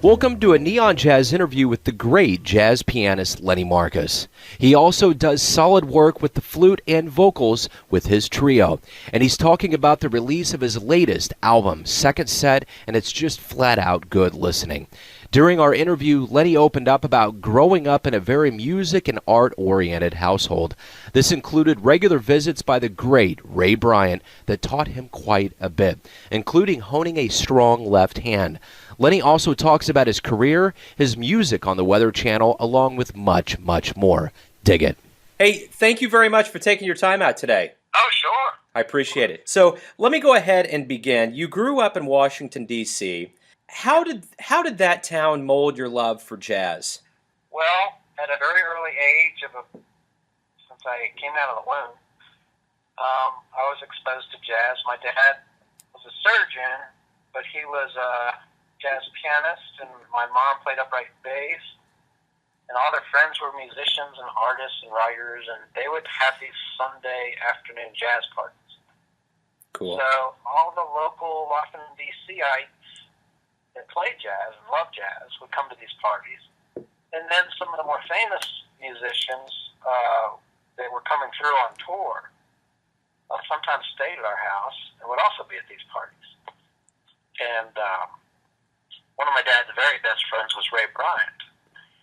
Welcome to a Neon Jazz interview with the great jazz pianist Lenny Marcus. He also does solid work with the flute and vocals with his trio. And he's talking about the release of his latest album, Second Set, and it's just flat out good listening. During our interview, Lenny opened up about growing up in a very music and art-oriented household. This included regular visits by the great Ray Bryant that taught him quite a bit, including honing a strong left hand. Lenny also talks about his career, his music on the Weather Channel, along with much, much more. Dig it. Hey, thank you very much for taking your time out today. Oh, sure. I appreciate it. So let me go ahead and begin. You grew up in Washington, D.C. How did that town mold your love for jazz? Well, at a very early age, since I came out of the womb, I was exposed to jazz. My dad was a surgeon, but he was a jazz pianist, and my mom played upright bass, and all their friends were musicians and artists and writers, and they would have these Sunday afternoon jazz parties. Cool. So all the local Washington, D.C.ites that played jazz and loved jazz would come to these parties. And then some of the more famous musicians that were coming through on tour sometimes stayed at our house and would also be at these parties. And one of my dad's very best friends was Ray Bryant.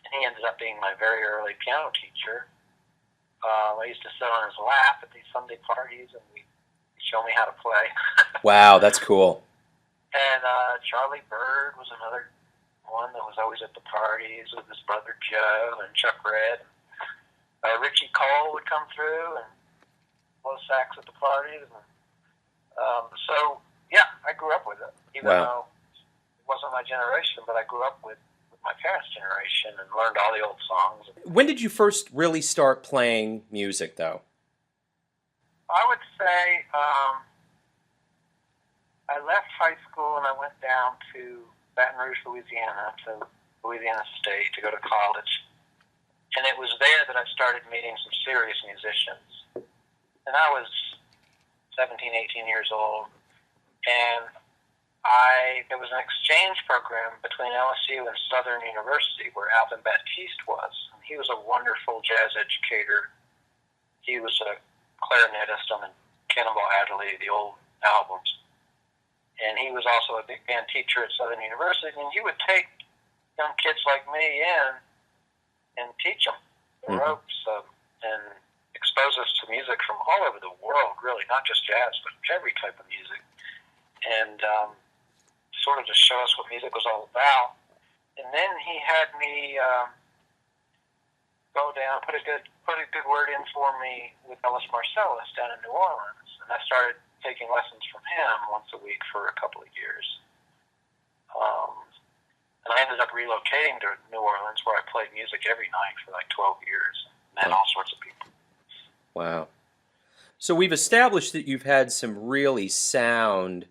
And he ended up being my very early piano teacher. I used to sit on his lap at these Sunday parties and he'd show me how to play. Wow, that's cool. And Charlie Bird was another one that was always at the parties with his brother Joe and Chuck Red. Richie Cole would come through and blow sax at the parties. And, so, yeah, I grew up with it. Even though it wasn't my generation, but I grew up with my parents' generation and learned all the old songs. When did you first really start playing music, though? I would say I left high school and I went down to Baton Rouge, Louisiana, to Louisiana State to go to college. And it was there that I started meeting some serious musicians. And I was 17, 18 years old. And there was an exchange program between LSU and Southern University where Alvin Baptiste was. And he was a wonderful jazz educator. He was a clarinetist on the Cannonball Adderley, the old albums. And he was also a big band teacher at Southern University, and he would take young kids like me in and teach them the ropes and expose us to music from all over the world, really, not just jazz, but every type of music, and sort of just show us what music was all about. And then he had me go down, put a good word in for me with Ellis Marcellus down in New Orleans, and I started taking lessons from him once a week for a couple of years. And I ended up relocating to New Orleans where I played music every night for like 12 years. Met all sorts of people. Wow. So we've established that you've had some really sound,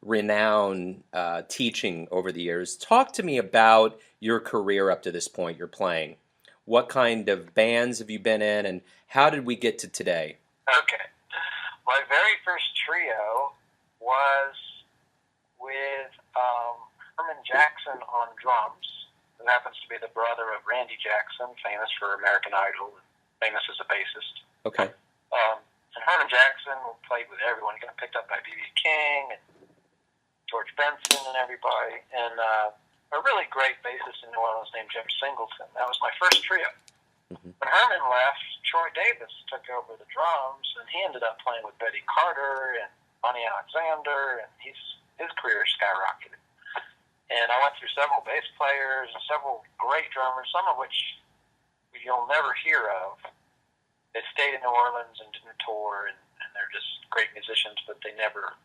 renowned teaching over the years. Talk to me about your career up to this point you're playing. What kind of bands have you been in, and how did we get to today? Okay. My very first trio was with Herman Jackson on drums, who happens to be the brother of Randy Jackson, famous for American Idol, and famous as a bassist. Okay. And Herman Jackson played with everyone. He got picked up by B.B. King and George Benson and everybody. And a really great bassist in New Orleans named Jim Singleton. That was my first trio. When Herman left, Troy Davis took over the drums, and he ended up playing with Betty Carter and Bonnie Alexander, and his career skyrocketed. And I went through several bass players and several great drummers, some of which you'll never hear of. They stayed in New Orleans and didn't tour, and they're just great musicians, but they never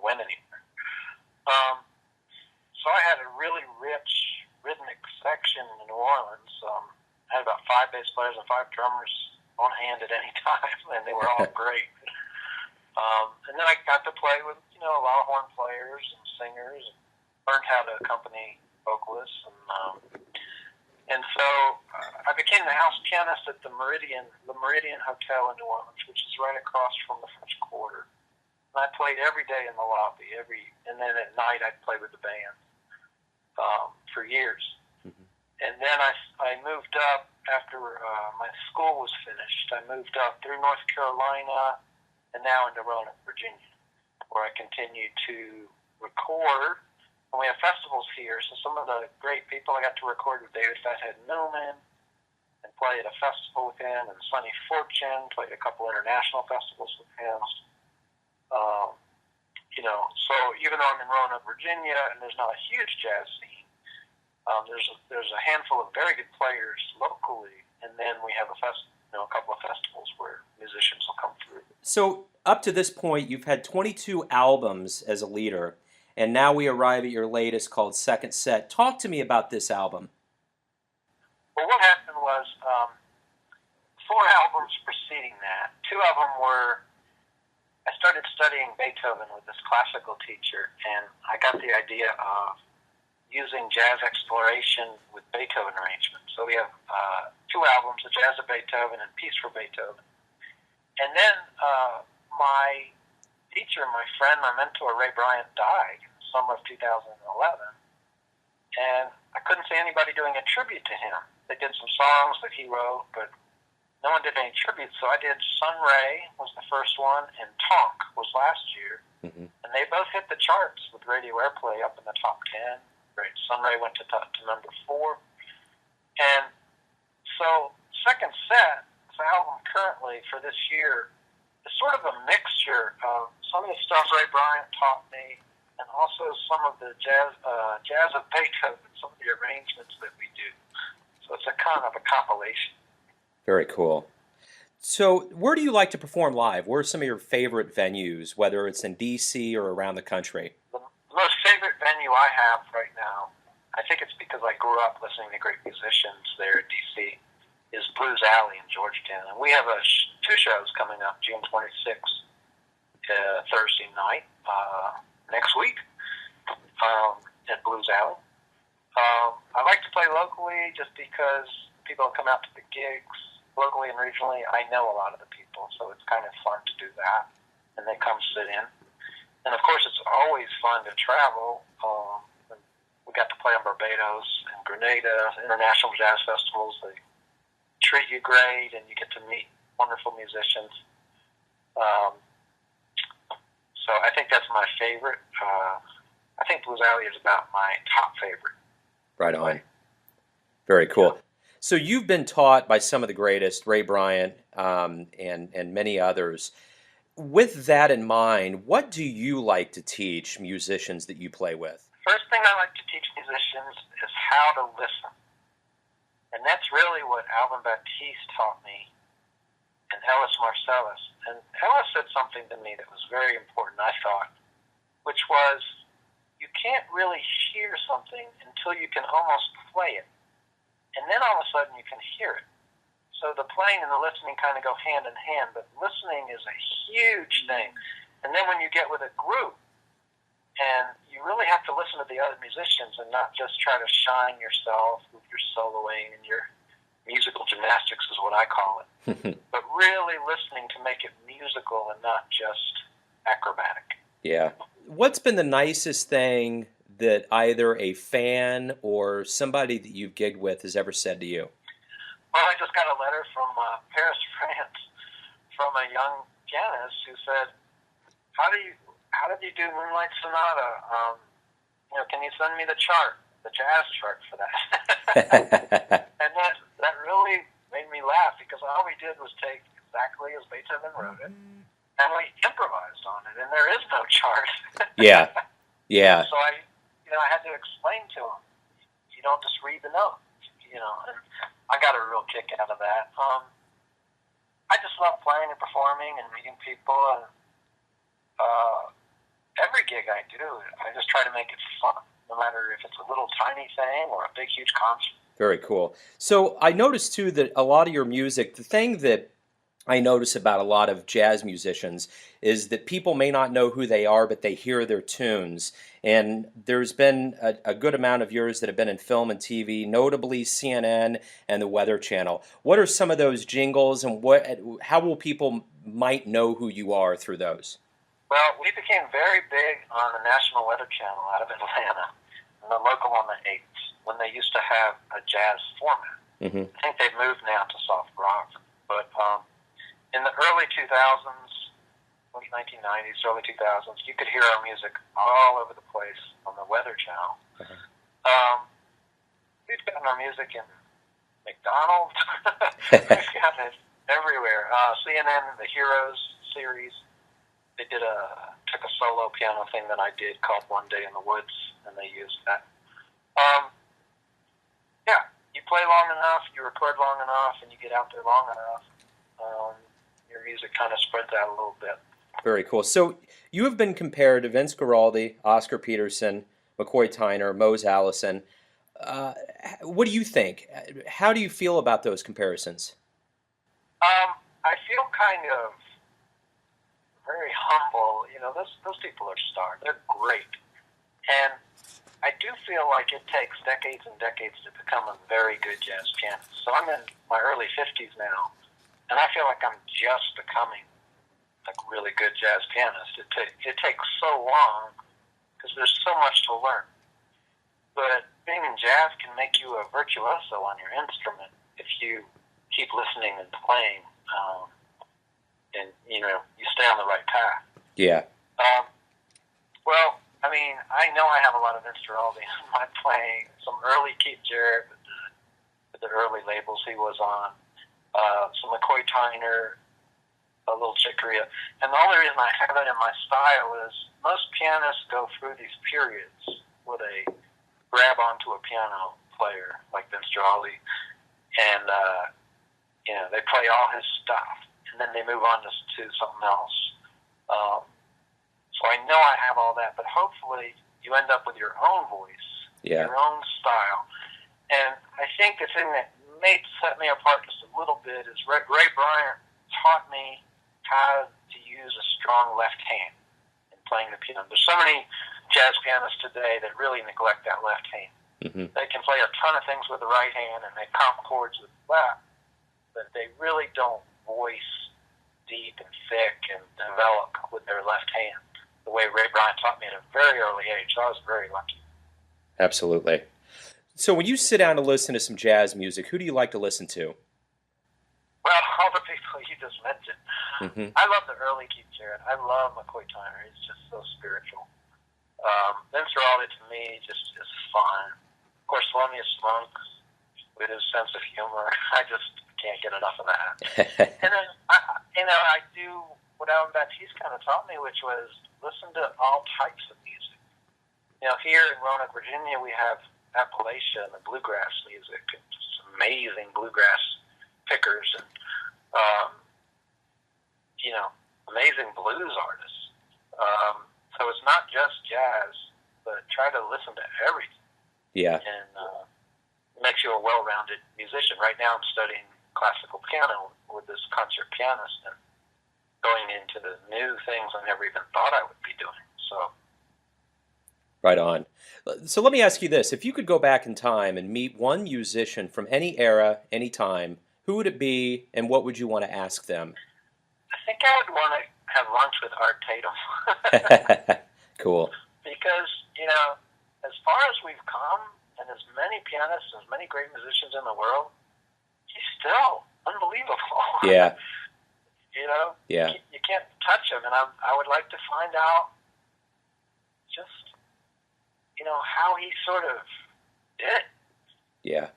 went anywhere. So I had a really rich rhythmic section in New Orleans. I had about 5 bass players and 5 drummers on hand at any time, and they were all great. And then I got to play with, a lot of horn players and singers, and learned how to accompany vocalists. And so I became the house pianist at the Meridian Hotel in New Orleans, which is right across from the French Quarter. And I played every day in the lobby, and then at night I'd play with the band. for years. Mm-hmm. And then I moved up after my school was finished. I moved up through North Carolina and now into Roanoke, Virginia, where I continue to record. And we have festivals here, so some of the great people I got to record with David Fathead Newman and play at a festival with him, and Sonny Fortune, played a couple international festivals with him. So even though I'm in Roanoke, Virginia, and there's not a huge jazz scene, there's a handful of very good players locally, and then we have a couple of festivals where musicians will come through. So up to this point, you've had 22 albums as a leader, and now we arrive at your latest called Second Set. Talk to me about this album. Well, what happened was 4 albums preceding that. 2 of them were, I started studying Beethoven with this classical teacher, and I got the idea of using jazz exploration with Beethoven arrangements. So we have 2 albums, The Jazz of Beethoven and Piece for Beethoven. And then my teacher, my friend, my mentor, Ray Bryant, died in the summer of 2011. And I couldn't see anybody doing a tribute to him. They did some songs that he wrote, but no one did any tributes. So I did Sun Ray was the first one, and Tonk was last year. Mm-hmm. And they both hit the charts with radio airplay up in the top 10. Sun Ray went to number 4. And so Second Set, this album currently for this year, is sort of a mixture of some of the stuff Ray Bryant taught me, and also some of the jazz of Beethoven, some of the arrangements that we do. So it's a kind of a compilation. Very cool. So where do you like to perform live? Where are some of your favorite venues, whether it's in D.C. or around the country? The most favorite venue I have right now, I think it's because I grew up listening to great musicians there in D.C., is Blues Alley in Georgetown. And we have 2 shows coming up, June 26th, Thursday night, next week, at Blues Alley. I like to play locally just because people come out to the gigs locally and regionally. I know a lot of the people, so it's kind of fun to do that. And they come sit in. And of course, it's always fun to travel. We got to play on Barbados and Grenada, international jazz festivals. They treat you great, and you get to meet wonderful musicians. So I think that's my favorite. I think Blues Alley is about my top favorite. Right on. Very cool. So you've been taught by some of the greatest, Ray Bryant and many others. With that in mind, what do you like to teach musicians that you play with? First thing I like to teach musicians is how to listen. And that's really what Alvin Baptiste taught me, and Ellis Marcellus. And Ellis said something to me that was very important, I thought, which was, you can't really hear something until you can almost play it. And then all of a sudden you can hear it. So the playing and the listening kind of go hand in hand, but listening is a huge thing. And then when you get with a group, and you really have to listen to the other musicians and not just try to shine yourself with your soloing and your musical gymnastics is what I call it. But really listening to make it musical and not just acrobatic. Yeah. What's been the nicest thing that either a fan or somebody that you've gigged with has ever said to you? Well, I just got a letter from Paris, France, from a young pianist who said, how did you do Moonlight Sonata? Can you send me the chart, the jazz chart for that? And that really made me laugh, because all we did was take exactly as Beethoven wrote it, and we improvised on it, and there is no chart. Yeah. So I had to explain to him, you don't just read the notes, and I got a real kick out of that. I just love playing and performing and meeting people, and every gig I do, I just try to make it fun, no matter if it's a little tiny thing or a big, huge concert. Very cool. So I noticed too that a lot of your music, the thing that I notice about a lot of jazz musicians is that people may not know who they are, but they hear their tunes. And there's been a good amount of yours that have been in film and TV, notably CNN and the Weather Channel. What are some of those jingles, and how will people might know who you are through those? Well, we became very big on the National Weather Channel out of Atlanta, and the local on the 8s. when they used to have a jazz format. Mm-hmm. I think they've moved now to soft rock. But in the early 2000s, late 1990s, early 2000s, you could hear our music all over the place on the Weather Channel. We've gotten our music in McDonald's. We've gotten it everywhere. CNN, the Heroes series, they took a solo piano thing that I did called One Day in the Woods, and they used that. Yeah, you play long enough, you record long enough, and you get out there long enough, your music kind of spreads out a little bit. Very cool. So you have been compared to Vince Guaraldi, Oscar Peterson, McCoy Tyner, Mose Allison. What do you think? How do you feel about those comparisons? I feel kind of very humble. You know, those people are stars. They're great. And I do feel like it takes decades and decades to become a very good jazz pianist. So I'm in my early 50s now, and I feel like I'm just becoming a really good jazz pianist. It takes so long because there's so much to learn. But being in jazz can make you a virtuoso on your instrument if you keep listening and playing, and you stay on the right path. Yeah. Well, I mean, I know I have a lot of Vince Guaraldi in my playing. Some early Keith Jarrett with the early labels he was on. Some McCoy Tyner, a little Chick Corea. And the only reason I have it in my style is most pianists go through these periods where they grab onto a piano player like Vince Guaraldi, and they play all his stuff, and then they move on to something else. So I know I have all that, but hopefully you end up with your own voice, your own style. And I think the thing that may set me apart just a little bit is Ray Bryant taught me how to use a strong left hand in playing the piano. There's so many jazz pianists today that really neglect that left hand. Mm-hmm. They can play a ton of things with the right hand, and they comp chords with the left, but they really don't voice deep and thick and develop with their left hand the way Ray Bryant taught me at a very early age. So I was very lucky. Absolutely. So when you sit down to listen to some jazz music, who do you like to listen to? Well, all the people you just mentioned. Mm-hmm. I love the early Keith Jarrett. I love McCoy Tyner. He's just so spiritual. Vince Guaraldi to me just is fun. Of course, Thelonious Monk with his sense of humor. I just can't get enough of that. And then, I do what Alan Baptiste kind of taught me, which was listen to all types of music. Here in Roanoke, Virginia, we have Appalachia and the bluegrass music, and just amazing bluegrass pickers, and amazing blues artists. So it's not just jazz, but try to listen to everything. Yeah. And it makes you a well-rounded musician. Right now I'm studying classical piano with this concert pianist and going into the new things I never even thought I would be doing. So. Right on. So let me ask you this. If you could go back in time and meet one musician from any era, any time, who would it be and what would you want to ask them? I think I would want to have lunch with Art Tatum. Cool. Because, as far as we've come, and as many pianists, as many great musicians in the world, he's still unbelievable. Yeah. Yeah. You can't touch him, and I would like to find out just, how he sort of did it. Yeah.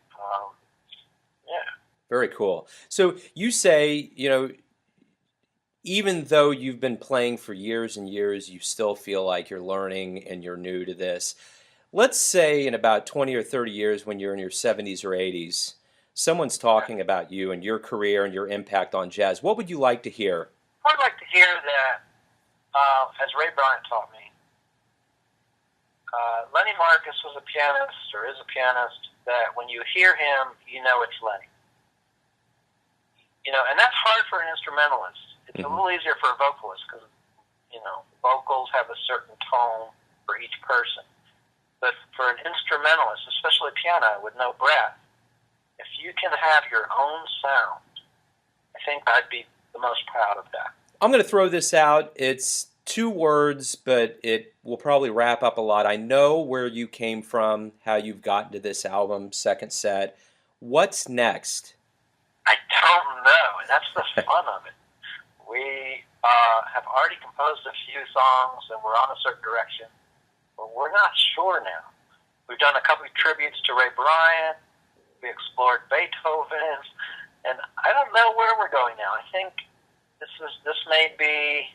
Yeah. Very cool. So you say, even though you've been playing for years and years, you still feel like you're learning and you're new to this. Let's say in about 20 or 30 years when you're in your 70s or 80s, someone's talking about you and your career and your impact on jazz. What would you like to hear? I'd like to hear that, as Ray Bryant taught me, Lenny Marcus was a pianist, or is a pianist, that when you hear him, you know it's Lenny. And that's hard for an instrumentalist. It's a little easier for a vocalist because, vocals have a certain tone for each person. But for an instrumentalist, especially piano with no breath, if you can have your own sound, I think I'd be the most proud of that. I'm going to throw this out. It's 2 words, but it will probably wrap up a lot. I know where you came from, how you've gotten to this album, second set. What's next? I don't know, and that's the fun of it. We have already composed a few songs, and we're on a certain direction, but we're not sure now. We've done a couple of tributes to Ray Bryant. We explored Beethoven, and I don't know where we're going now. I think this may be,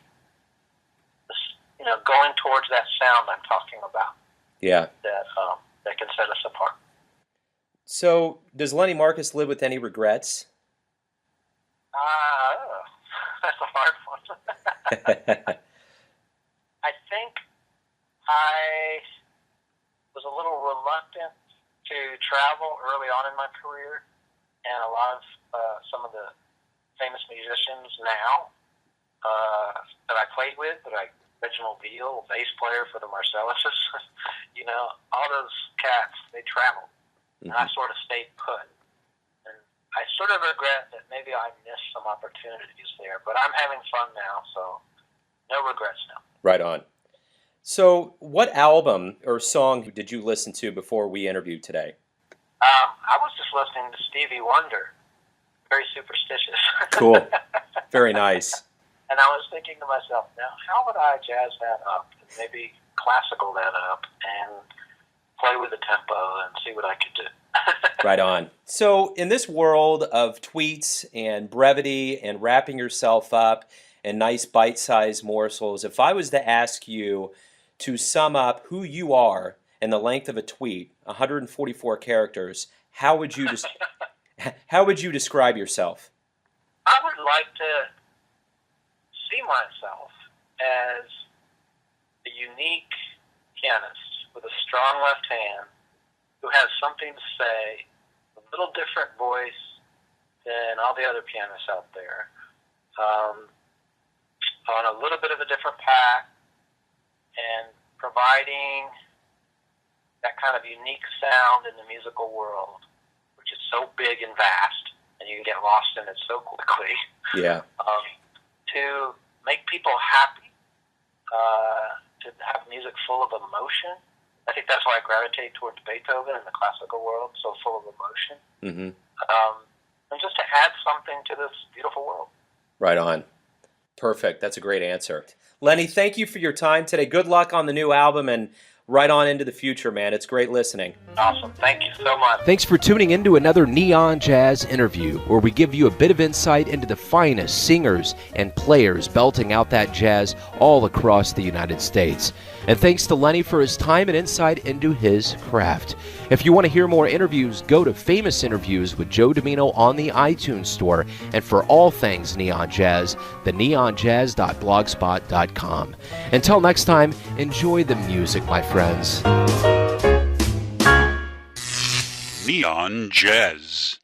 going towards that sound I'm talking about. Yeah. That can set us apart. So, does Lenny Marcus live with any regrets? That's a hard one. I think I was a little reluctant to travel early on in my career, and a lot of some of the famous musicians now that I played with, Reginald Beale, bass player for the Marcelluses, all those cats, they traveled, and I sort of stayed put. And I sort of regret that maybe I missed some opportunities there, but I'm having fun now, so no regrets now. Right on. So, what album or song did you listen to before we interviewed today? I was just listening to Stevie Wonder. Very superstitious. Cool. Very nice. And I was thinking to myself, now, how would I jazz that up, and maybe classical that up, and play with the tempo and see what I could do? Right on. So, in this world of tweets and brevity and wrapping yourself up in nice bite-sized morsels, if I was to ask you to sum up who you are in the length of a tweet, 144 characters, how would you describe yourself? I would like to see myself as a unique pianist with a strong left hand who has something to say, a little different voice than all the other pianists out there, on a little bit of a different path, and providing that kind of unique sound in the musical world, which is so big and vast, and you can get lost in it so quickly. Yeah. To make people happy, to have music full of emotion. I think that's why I gravitate towards Beethoven in the classical world, so full of emotion. Mm-hmm. And just to add something to this beautiful world. Right on. Perfect. That's a great answer. Lenny, thank you for your time today. Good luck on the new album, and right on into the future, man. It's great listening. Awesome. Thank you so much. Thanks for tuning into another Neon Jazz interview, where we give you a bit of insight into the finest singers and players belting out that jazz all across the United States. And thanks to Lenny for his time and insight into his craft. If you want to hear more interviews, go to Famous Interviews with Joe Domino on the iTunes Store. And for all things Neon Jazz, the neonjazz.blogspot.com. Until next time, enjoy the music, my friends. Neon Jazz.